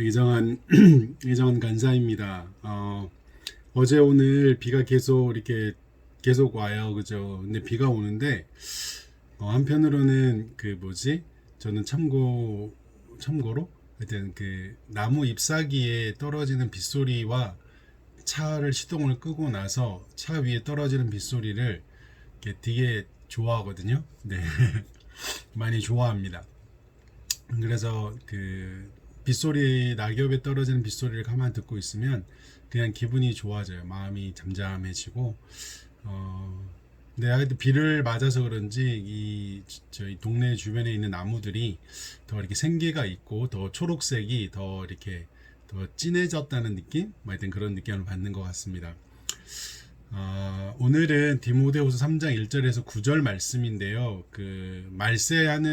이정환 이정환 간사입니다. 어제 오늘 비가 계속 와요, 그죠? 근데 비가 오는데 한편으로는 저는 참고로 하여튼 그 나무 잎사귀에 떨어지는 빗소리와 차를 시동을 끄고 나서 차 위에 떨어지는 빗소리를 되게 좋아하거든요. 네, 많이 좋아합니다. 그래서 낙엽에 떨어지는 빗소리를 가만 듣고 있으면 그냥 기분이 좋아져요. 마음이 잠잠해지고, 근데 하여튼 비를 맞아서 그런지 저희 동네 주변에 있는 나무들이 더 이렇게 생기가 있고 더 초록색이 더 이렇게 더 진해졌다는 느낌? 하여튼 그런 느낌을 받는 것 같습니다. 오늘은 디모데후서 3장 1절에서 9절 말씀인데요.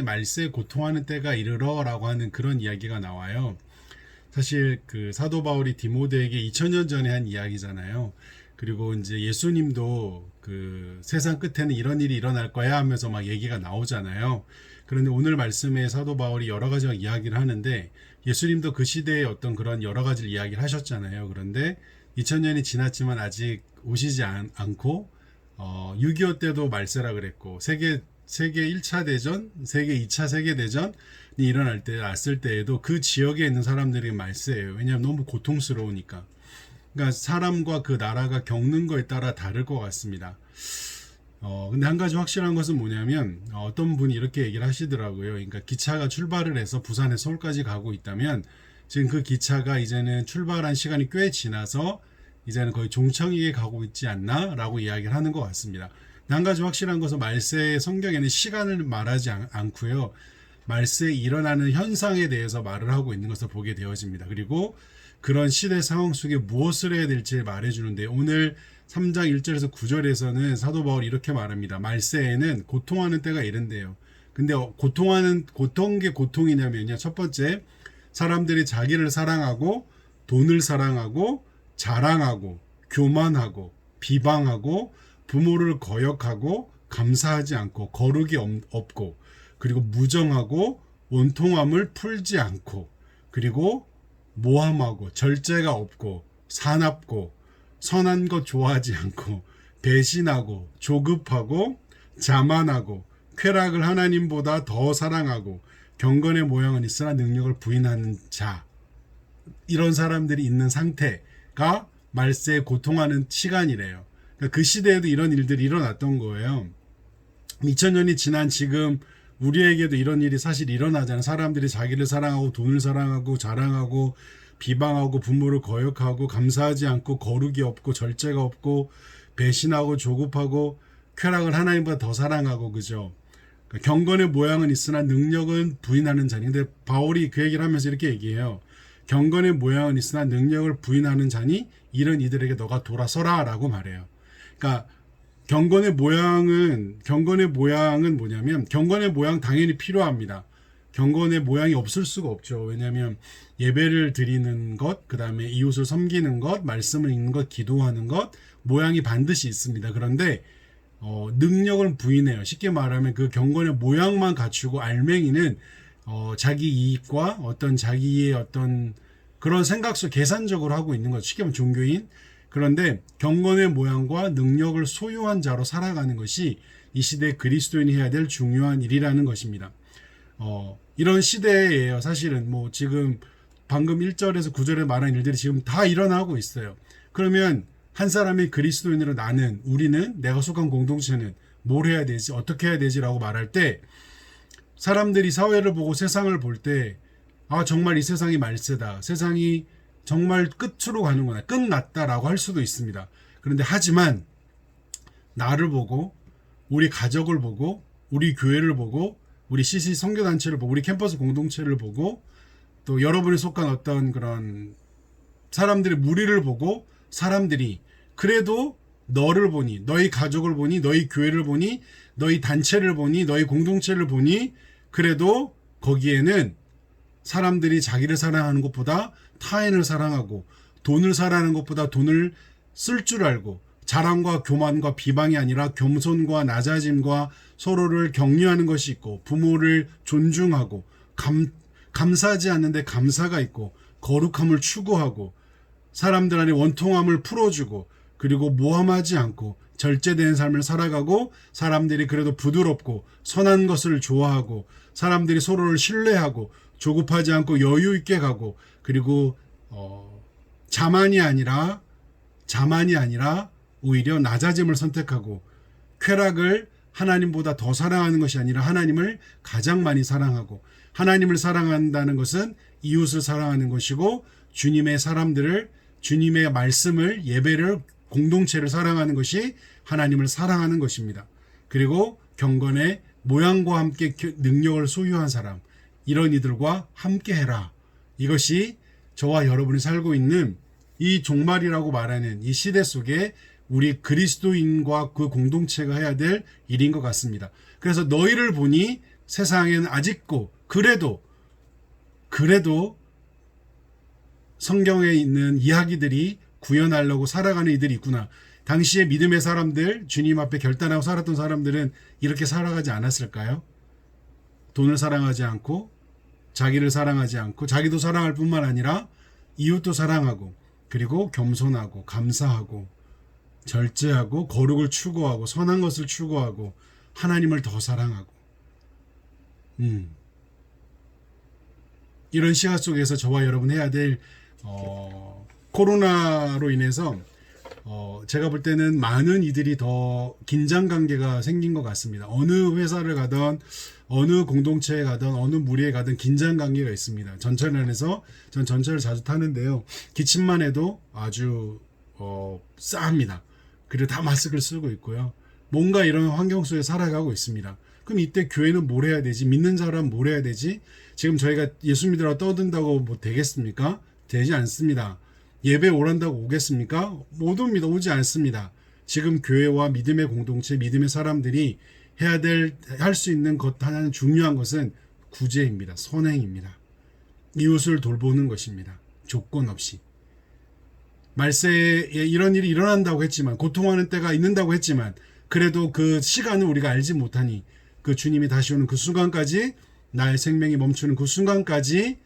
말세 고통하는 때가 이르러라고 하는 그런 이야기가 나와요. 사실 사도 바울이 디모데에게 2000년 전에 한 이야기잖아요. 그리고 이제 예수님도 세상 끝에는 이런 일이 일어날 거야 하면서 막 얘기가 나오잖아요. 그런데 오늘 말씀에 사도 바울이 여러 가지 이야기를 하는데 예수님도 그 시대에 어떤 그런 여러 가지 이야기를 하셨잖아요. 그런데 2000년이 지났지만 아직 오시지 않고 6.25 때도 말세라 그랬고 세계 1차 대전, 세계 2차 세계대전이 났을 때에도 그 지역에 있는 사람들이 말세예요. 왜냐하면 너무 고통스러우니까. 그러니까 사람과 그 나라가 겪는 거에 따라 다를 것 같습니다. 근데 한 가지 확실한 것은 뭐냐면 어떤 분이 이렇게 얘기를 하시더라고요. 그러니까 기차가 출발을 해서 부산에서 서울까지 가고 있다면 지금 그 기차가 이제는 출발한 시간이 꽤 지나서 이제는 거의 종착역에 가고 있지 않나 라고 이야기를 하는 것 같습니다. 한 가지 확실한 것은 말세의 성경에는 시간을 말하지 않고요. 말세에 일어나는 현상에 대해서 말을 하고 있는 것을 보게 되어집니다. 그리고 그런 시대 상황 속에 무엇을 해야 될지 말해주는데 오늘 3장 1절에서 9절에서는 사도 바울이 이렇게 말합니다. 말세에는 고통하는 때가 이른대요. 근데 고통게 고통이냐면요. 첫 번째, 사람들이 자기를 사랑하고 돈을 사랑하고 자랑하고 교만하고 비방하고 부모를 거역하고 감사하지 않고 거룩이 없고 그리고 무정하고 원통함을 풀지 않고 그리고 모함하고 절제가 없고 사납고 선한 것 좋아하지 않고 배신하고 조급하고 자만하고 쾌락을 하나님보다 더 사랑하고 경건의 모양은 있으나 능력을 부인하는 자, 이런 사람들이 있는 상태가 말세에 고통하는 시간이래요. 그러니까 그 시대에도 이런 일들이 일어났던 거예요. 2000년이 지난 지금 우리에게도 이런 일이 사실 일어나잖아요. 사람들이 자기를 사랑하고 돈을 사랑하고 자랑하고 비방하고 부모를 거역하고 감사하지 않고 거룩이 없고 절제가 없고 배신하고 조급하고 쾌락을 하나님보다 더 사랑하고, 그죠? 그러니까 경건의 모양은 있으나 능력은 부인하는 자니. 근데 바울이 그 얘기를 하면서 이렇게 얘기해요. 경건의 모양은 있으나 능력을 부인하는 자니 이런 이들에게 너가 돌아서라 라고 말해요. 그러니까 경건의 모양은 뭐냐면 경건의 모양 당연히 필요합니다. 경건의 모양이 없을 수가 없죠. 왜냐하면 예배를 드리는 것, 그 다음에 이웃을 섬기는 것, 말씀을 읽는 것, 기도하는 것, 모양이 반드시 있습니다. 그런데 능력을 부인해요. 쉽게 말하면 그 경건의 모양만 갖추고 알맹이는 자기 이익과 자기의 그런 생각 속 계산적으로 하고 있는 거죠. 쉽게 말하면 종교인. 그런데 경건의 모양과 능력을 소유한 자로 살아가는 것이 이 시대 그리스도인이 해야 될 중요한 일이라는 것입니다. 이런 시대에요. 사실은 지금 방금 1절에서 9절에 말한 일들이 지금 다 일어나고 있어요. 그러면 한 사람이 그리스도인으로 우리는 내가 속한 공동체는 뭘 해야 되지, 어떻게 해야 되지라고 말할 때 사람들이 사회를 보고 세상을 볼 때 정말 이 세상이 말세다. 세상이 정말 끝으로 가는구나. 끝났다라고 할 수도 있습니다. 그런데 하지만 나를 보고 우리 가족을 보고 우리 교회를 보고 우리 CC 선교단체를 보고 우리 캠퍼스 공동체를 보고 또 여러분이 속한 어떤 그런 사람들의 무리를 보고 사람들이 그래도 너를 보니 너희 가족을 보니 너희 교회를 보니 너희 단체를 보니 너희 공동체를 보니 그래도 거기에는 사람들이 자기를 사랑하는 것보다 타인을 사랑하고 돈을 사랑하는 것보다 돈을 쓸 줄 알고 자랑과 교만과 비방이 아니라 겸손과 낮아짐과 서로를 격려하는 것이 있고 부모를 존중하고 감사하지 않는데 감사가 있고 거룩함을 추구하고 사람들 안에 원통함을 풀어주고 그리고 모함하지 않고 절제된 삶을 살아가고 사람들이 그래도 부드럽고 선한 것을 좋아하고 사람들이 서로를 신뢰하고 조급하지 않고 여유 있게 가고 그리고 자만이 아니라 오히려 낮아짐을 선택하고 쾌락을 하나님보다 더 사랑하는 것이 아니라 하나님을 가장 많이 사랑하고 하나님을 사랑한다는 것은 이웃을 사랑하는 것이고 주님의 사람들을 주님의 말씀을 예배를 공동체를 사랑하는 것이 하나님을 사랑하는 것입니다. 그리고 경건의 모양과 함께 능력을 소유한 사람 이런 이들과 함께 해라. 이것이 저와 여러분이 살고 있는 이 종말이라고 말하는 이 시대 속에 우리 그리스도인과 그 공동체가 해야 될 일인 것 같습니다. 그래서 너희를 보니 세상에는 아직도 그래도 성경에 있는 이야기들이 구현하려고 살아가는 이들이 있구나. 당시에 믿음의 사람들, 주님 앞에 결단하고 살았던 사람들은 이렇게 살아가지 않았을까요? 돈을 사랑하지 않고 자기를 사랑하지 않고 자기도 사랑할 뿐만 아니라 이웃도 사랑하고 그리고 겸손하고 감사하고 절제하고 거룩을 추구하고 선한 것을 추구하고 하나님을 더 사랑하고 이런 시간 속에서 저와 여러분 해야 될 코로나로 인해서 제가 볼 때는 많은 이들이 더 긴장 관계가 생긴 것 같습니다. 어느 회사를 가든 어느 공동체에 가든 어느 무리에 가든 긴장 관계가 있습니다. 전철 안에서 전 전철을 자주 타는데요. 기침만 해도 아주 싸합니다. 그리고 다 마스크를 쓰고 있고요. 뭔가 이런 환경 속에 살아가고 있습니다. 그럼 이때 교회는 뭘 해야 되지? 믿는 사람 뭘 해야 되지? 지금 저희가 예수 믿으라고 떠든다고 뭐 되겠습니까? 되지 않습니다. 예배 오란다고 오겠습니까? 못 옵니다. 오지 않습니다. 지금 교회와 믿음의 공동체, 믿음의 사람들이 할 수 있는 것 하나는 중요한 것은 구제입니다. 선행입니다. 이웃을 돌보는 것입니다. 조건 없이. 말세에 이런 일이 일어난다고 했지만 고통하는 때가 있는다고 했지만 그래도 그 시간을 우리가 알지 못하니 그 주님이 다시 오는 그 순간까지 나의 생명이 멈추는 그 순간까지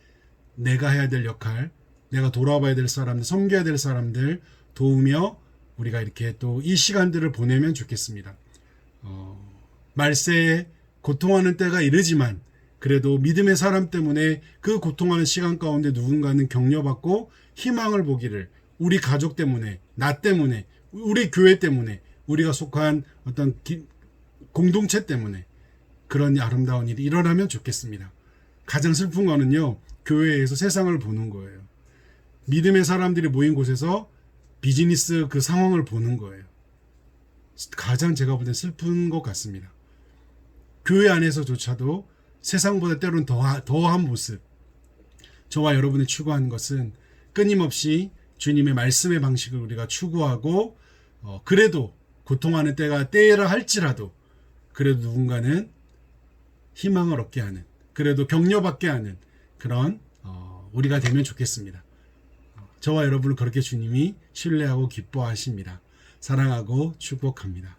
내가 해야 될 역할 내가 돌아봐야 될 사람들 섬겨야 될 사람들 도우며 우리가 이렇게 또 이 시간들을 보내면 좋겠습니다. 말세에 고통하는 때가 이르지만 그래도 믿음의 사람 때문에 그 고통하는 시간 가운데 누군가는 격려받고 희망을 보기를 우리 가족 때문에 나 때문에 우리 교회 때문에 우리가 속한 어떤 공동체 때문에 그런 아름다운 일이 일어나면 좋겠습니다. 가장 슬픈 거는요. 교회에서 세상을 보는 거예요. 믿음의 사람들이 모인 곳에서 비즈니스 그 상황을 보는 거예요. 가장 제가 볼 때 슬픈 것 같습니다. 교회 안에서조차도 세상보다 때로는 더한 모습. 저와 여러분이 추구하는 것은 끊임없이 주님의 말씀의 방식을 우리가 추구하고 그래도 고통하는 때라 할지라도 그래도 누군가는 희망을 얻게 하는 그래도 격려받게 하는 그런 우리가 되면 좋겠습니다. 저와 여러분을 그렇게 주님이 신뢰하고 기뻐하십니다. 사랑하고 축복합니다.